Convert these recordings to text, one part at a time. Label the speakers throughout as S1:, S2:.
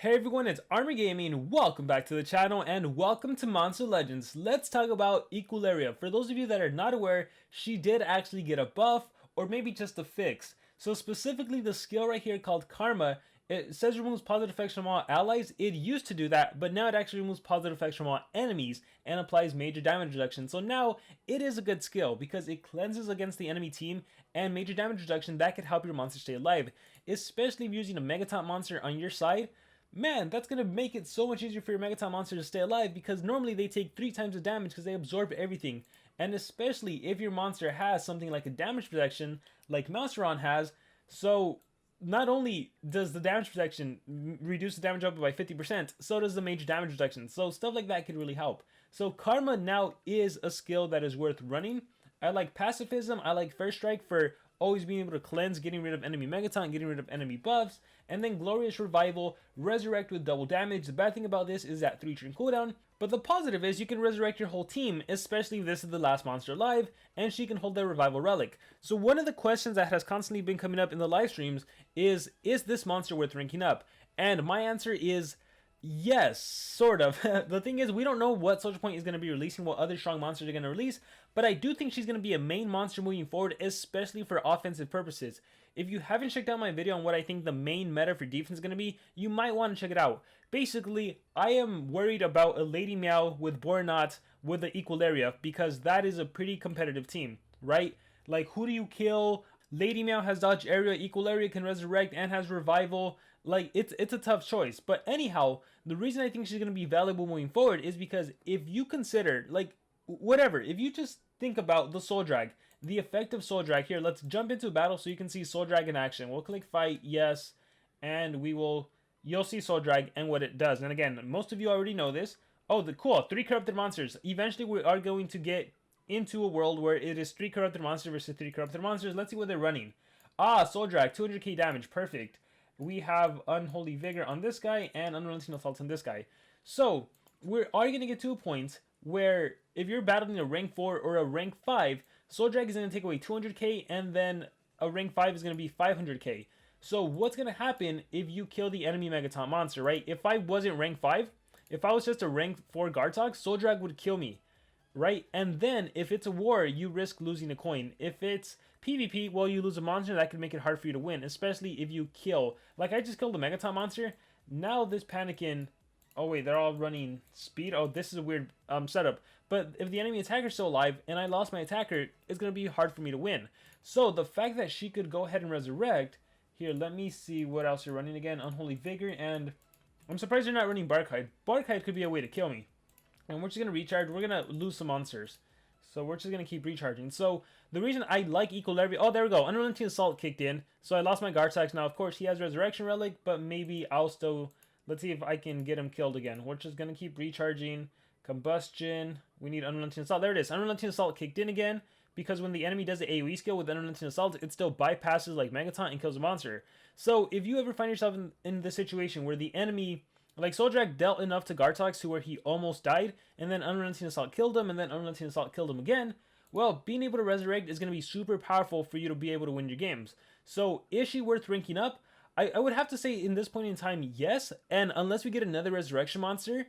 S1: Hey everyone, it's Army Gaming. Welcome back to the channel and welcome to Monster Legends. Let's talk about Equaleria. For those of you that are not aware, she did actually get a buff or maybe just a fix. So specifically the skill right here called Karma, it says removes positive effects from all allies. It used to do that, but now it actually removes positive effects from all enemies and applies major damage reduction. So now it is a good skill because it cleanses against the enemy team and major damage reduction that could help your monster stay alive. Especially if you're using a Megaton monster on your side, man, that's going to make it so much easier for your Megaton monster to stay alive because normally they take 3 times the damage because they absorb everything. And especially if your monster has something like a damage protection like Mouseron has, so not only does the damage protection reduce the damage up by 50%, so does the major damage reduction. So stuff like that could really help. So Karma now is a skill that is worth running. I like Pacifism, I like First Strike for always being able to cleanse, getting rid of enemy Megaton, getting rid of enemy buffs, and then Glorious Revival, Resurrect with double damage. The bad thing about this is that 3-turn cooldown, but the positive is you can resurrect your whole team, especially if this is the last monster alive, and she can hold their Revival Relic. So one of the questions that has constantly been coming up in the live streams is this monster worth ranking up? And my answer is yes, sort of. The thing is, we don't know what Social Point is going to be releasing, what other strong monsters are going to release, but I do think she's going to be a main monster moving forward, especially for offensive purposes. If you haven't checked out my video on what I think the main meta for defense is going to be, you might want to check it out. Basically, I am worried about a Lady Meow with Bornot with the Equaleria because that is a pretty competitive team, right? Like, who do you kill? Lady Meow has dodge area, Equaleria can resurrect and has revival. Like, it's a tough choice. But anyhow, the reason I think she's going to be valuable moving forward is because if you consider, like, whatever, if you just think about the Soul Drag, the effect of Soul Drag here, let's jump into battle so you can see Soul Drag in action. We'll click fight, yes, and you'll see Soul Drag and what it does. And again, most of you already know this. Oh, cool, 3 corrupted monsters. Eventually we are going to get into a world where it is 3 corrupted monsters versus 3 corrupted monsters. Let's see what they're running. Soul Drag, 200k damage, perfect. We have Unholy Vigor on this guy and Unrelenting Assault on this guy. So, we're already going to get to a point where if you're battling a rank 4 or a rank 5, Soul Drag is going to take away 200k and then a rank 5 is going to be 500k. So, what's going to happen if you kill the enemy Megaton monster, right? If I wasn't rank 5, if I was just a rank 4 Gartok, Soul Drag would kill me, right? And then, if it's a war, you risk losing a coin. If it's PvP, well, you lose a monster, that could make it hard for you to win, especially if you kill. Like, I just killed a Megaton monster. Now this Panickin... Oh, wait, they're all running speed? Oh, this is a weird setup. But if the enemy attacker's still alive, and I lost my attacker, it's going to be hard for me to win. So, the fact that she could go ahead and resurrect... Here, let me see what else you're running again. Unholy Vigor, and... I'm surprised you're not running Barkhide. Barkhide could be a way to kill me. And we're just going to recharge. We're going to lose some monsters. So we're just going to keep recharging. So the reason I like Equaleria... Oh, there we go. Unrelenting Assault kicked in. So I lost my Gartax. Now, of course, he has Resurrection Relic. But maybe I'll still... Let's see if I can get him killed again. We're just going to keep recharging. Combustion. We need Unrelenting Assault. There it is. Unrelenting Assault kicked in again. Because when the enemy does the AoE skill with Unrelenting Assault, it still bypasses like Megaton and kills a monster. So if you ever find yourself in the situation where the enemy... Like, Soul Drag dealt enough to Gartox to where he almost died, and then Unrelenting Assault killed him, and then Unrelenting Assault killed him again. Well, being able to resurrect is going to be super powerful for you to be able to win your games. So, is she worth ranking up? I would have to say, in this point in time, yes. And unless we get another resurrection monster,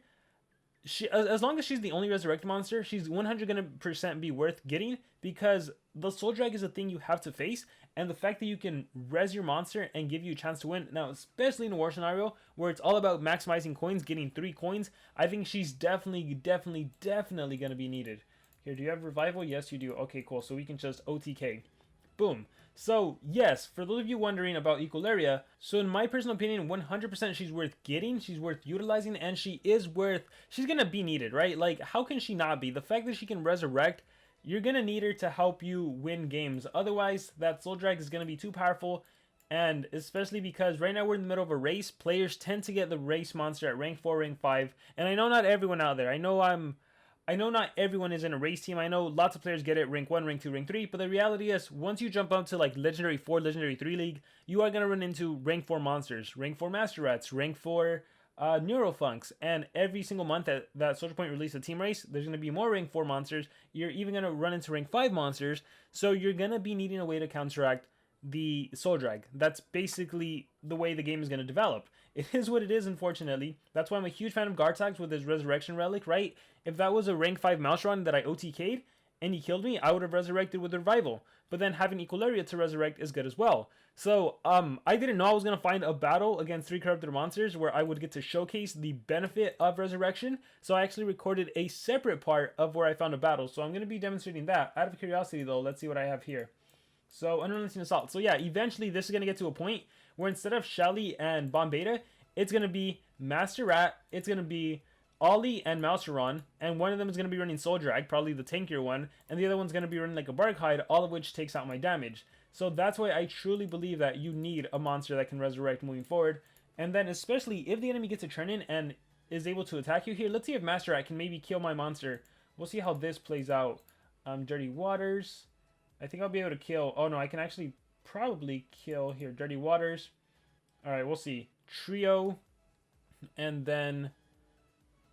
S1: as long as she's the only resurrected monster, she's 100% be worth getting, because the Soul Drag is a thing you have to face, and the fact that you can res your monster and give you a chance to win, now especially in a war scenario where it's all about maximizing coins, getting 3 coins, I think she's definitely going to be needed. Here, do you have Revival? Yes, you do. Okay, cool, so we can just OTK. Boom. So, yes, for those of you wondering about Equaleria, so in my personal opinion, 100% she's worth getting, she's worth utilizing, and she's going to be needed, right? Like, how can she not be? The fact that she can resurrect, you're going to need her to help you win games. Otherwise, that Soul Drag is going to be too powerful, and especially because right now we're in the middle of a race, players tend to get the race monster at rank 4, rank 5, and I know not everyone out there, I know not everyone is in a race team. I know lots of players get it rank 1, rank 2, rank 3, but the reality is once you jump up to like Legendary 4, Legendary 3 League, you are going to run into rank 4 monsters, rank 4 Master Rats, rank 4 Neurofunks, and every single month that Social Point releases a team race, there's going to be more rank 4 monsters. You're even going to run into rank 5 monsters, so you're going to be needing a way to counteract the Soul Drag. That's basically the way the game is going to develop. It is what it is, unfortunately. That's why I'm a huge fan of Gartax with his Resurrection Relic, right? If that was a rank 5 Malsharon that I OTK'd and he killed me, I would have resurrected with Revival. But then having Equaleria to resurrect is good as well. So, I didn't know I was going to find a battle against 3 corrupted monsters where I would get to showcase the benefit of resurrection. So I actually recorded a separate part of where I found a battle. So I'm going to be demonstrating that. Out of curiosity though, let's see what I have here. So, Unrelenting Assault. So yeah, eventually this is going to get to a point where instead of Shelly and Bomb Beta, it's going to be Master Rat, it's going to be Ollie and Malsharon, and one of them is going to be running Soul Drag, probably the tankier one, and the other one's going to be running like a Bark Hide, all of which takes out my damage. So that's why I truly believe that you need a monster that can resurrect moving forward. And then especially if the enemy gets a turn in and is able to attack you here, let's see if Master Rat can maybe kill my monster. We'll see how this plays out. Dirty Waters. I think I'll be able to kill... Oh no, I can actually probably kill here. Dirty Waters. Alright, we'll see. Trio. And then...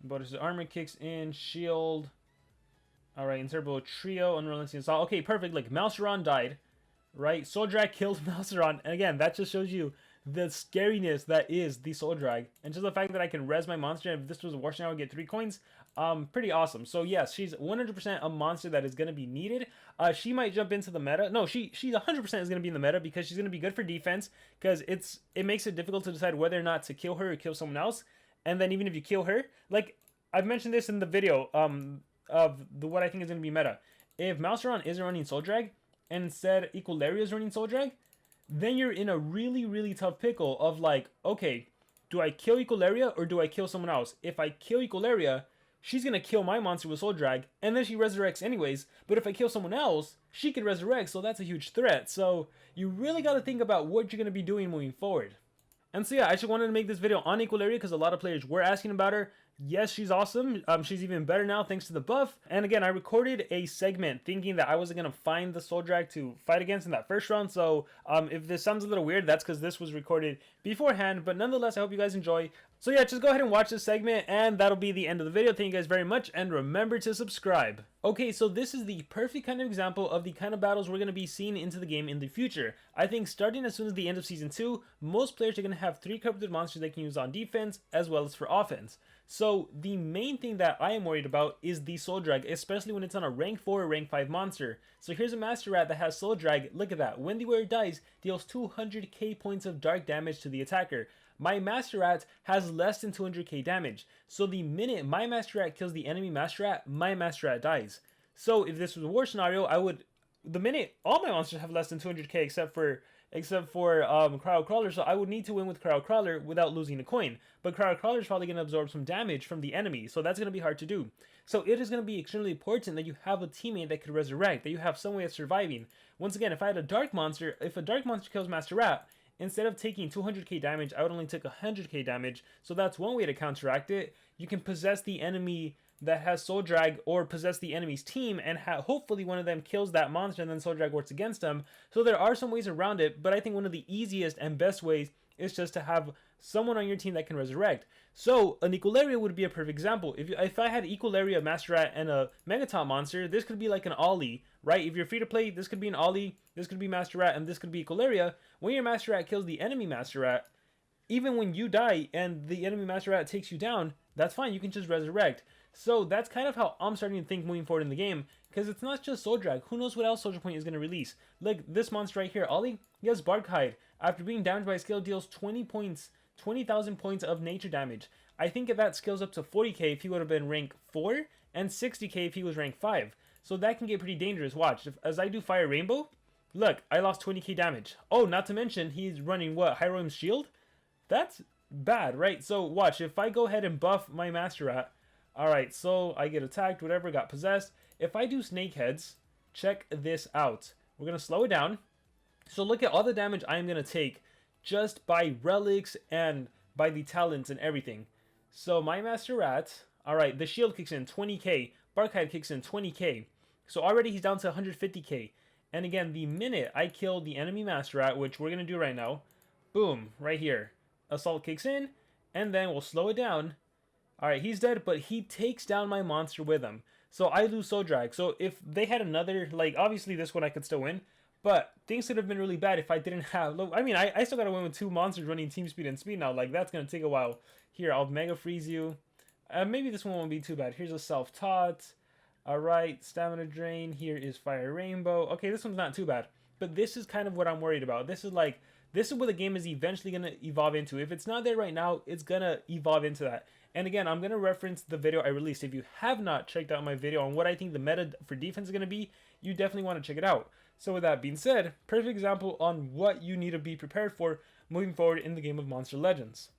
S1: Bonus armor kicks in. Shield. Alright, Insertable Trio. Unrelenting Assault. Okay, perfect. Like, Malsharon died. Right? Soul Drag killed Malsharon. And again, that just shows you the scariness that is the Soul Drag. And just the fact that I can res my monster. And if this was a Wash now, I would get 3 coins. Pretty awesome. So yes, she's 100% a monster that is going to be needed. She might jump into the meta. No, she's 100% is going to be in the meta because she's going to be good for defense, because it makes it difficult to decide whether or not to kill her or kill someone else. And then even if you kill her, like I've mentioned this in the video of what I think is going to be meta. If Malsharon isn't running Soul Drag and instead Equaleria is running Soul Drag, then you're in a really, really tough pickle of like, okay, do I kill Equaleria or do I kill someone else? If I kill Equaleria, she's going to kill my monster with Soul Drag, and then she resurrects anyways. But if I kill someone else, she could resurrect, so that's a huge threat. So you really got to think about what you're going to be doing moving forward. And so yeah, I just wanted to make this video on Equaleria because a lot of players were asking about her. Yes, she's awesome. She's even better now thanks to the buff. And again, I recorded a segment thinking that I wasn't going to find the Soul Drag to fight against in that first round. So if this sounds a little weird, that's because this was recorded beforehand. But nonetheless, I hope you guys enjoy. So yeah, just go ahead and watch this segment and that'll be the end of the video. Thank you guys very much and remember to subscribe. Okay, so this is the perfect kind of example of the kind of battles we're going to be seeing into the game in the future. I think starting as soon as the end of Season 2, most players are going to have 3 corrupted monsters they can use on defense as well as for offense. So the main thing that I am worried about is the Soul Drag, especially when it's on a rank 4 or rank 5 monster. So here's a Master Rat that has Soul Drag. Look at that. When the wearer dies, deals 200k points of dark damage to the attacker. My Master Rat has less than 200k damage. So the minute my Master Rat kills the enemy Master Rat, my Master Rat dies. So if this was a war scenario, I would... The minute all my monsters have less than 200k except for Cryo Crawler, so I would need to win with Cryo Crawler without losing a coin. But Cryo Crawler is probably going to absorb some damage from the enemy, so that's going to be hard to do. So it is going to be extremely important that you have a teammate that could resurrect, that you have some way of surviving. Once again, if I had a Dark Monster, if a Dark Monster kills Master Rat, instead of taking 200k damage, I would only take 100k damage, so that's one way to counteract it. You can possess the enemy that has Soul Drag or possess the enemy's team and hopefully one of them kills that monster and then Soul Drag works against them. So there are some ways around it, but I think one of the easiest and best ways is just to have someone on your team that can resurrect. So an Equaleria would be a perfect example. If I had Equaleria, Master Rat, and a Megaton monster, this could be like an Ollie, right? If you're free to play, this could be an Ollie, this could be Master Rat, and this could be Equaleria. When your Master Rat kills the enemy Master Rat, even when you die and the enemy Master Rat takes you down, that's fine, you can just resurrect. So that's kind of how I'm starting to think moving forward in the game, because it's not just Soul Drag. Who knows what else Soldier Point is going to release? Like this monster right here, Ollie, he has Bark Hide. After being damaged by a skill, deals 20,000 points of nature damage. I think if that scales up to 40k if he would have been rank 4, and 60k if he was rank 5. So that can get pretty dangerous. Watch, as I do Fire Rainbow, look, I lost 20k damage. Oh, not to mention, he's running what, Hiroim's Shield? That's bad, right? So watch, if I go ahead and buff my Master Rat, alright, so I get attacked, whatever, got possessed. If I do Snakeheads, check this out. We're going to slow it down. So look at all the damage I'm going to take just by relics and by the talents and everything. So my Master Rat, alright, the shield kicks in 20k, Barkhide kicks in 20k. So already he's down to 150k. And again, the minute I kill the enemy Master Rat, which we're going to do right now, boom, right here. Assault kicks in, and then we'll slow it down. Alright, he's dead, but he takes down my monster with him. So I lose Soul Drag. So if they had another, like, obviously this one I could still win, But things could have been really bad if I didn't have. Look, I mean, I still gotta win with 2 monsters running team speed and speed now. Like, that's gonna take a while. Here, I'll mega freeze you. Maybe this one won't be too bad. Here's a self-taught. Alright, stamina drain. Here is fire rainbow. Okay, this one's not too bad. But this is kind of what I'm worried about. This is what the game is eventually gonna evolve into. If it's not there right now, it's gonna evolve into that. And again, I'm gonna reference the video I released. If you have not checked out my video on what I think the meta for defense is gonna be, you definitely want to check it out. So with that being said, perfect example on what you need to be prepared for moving forward in the game of Monster Legends.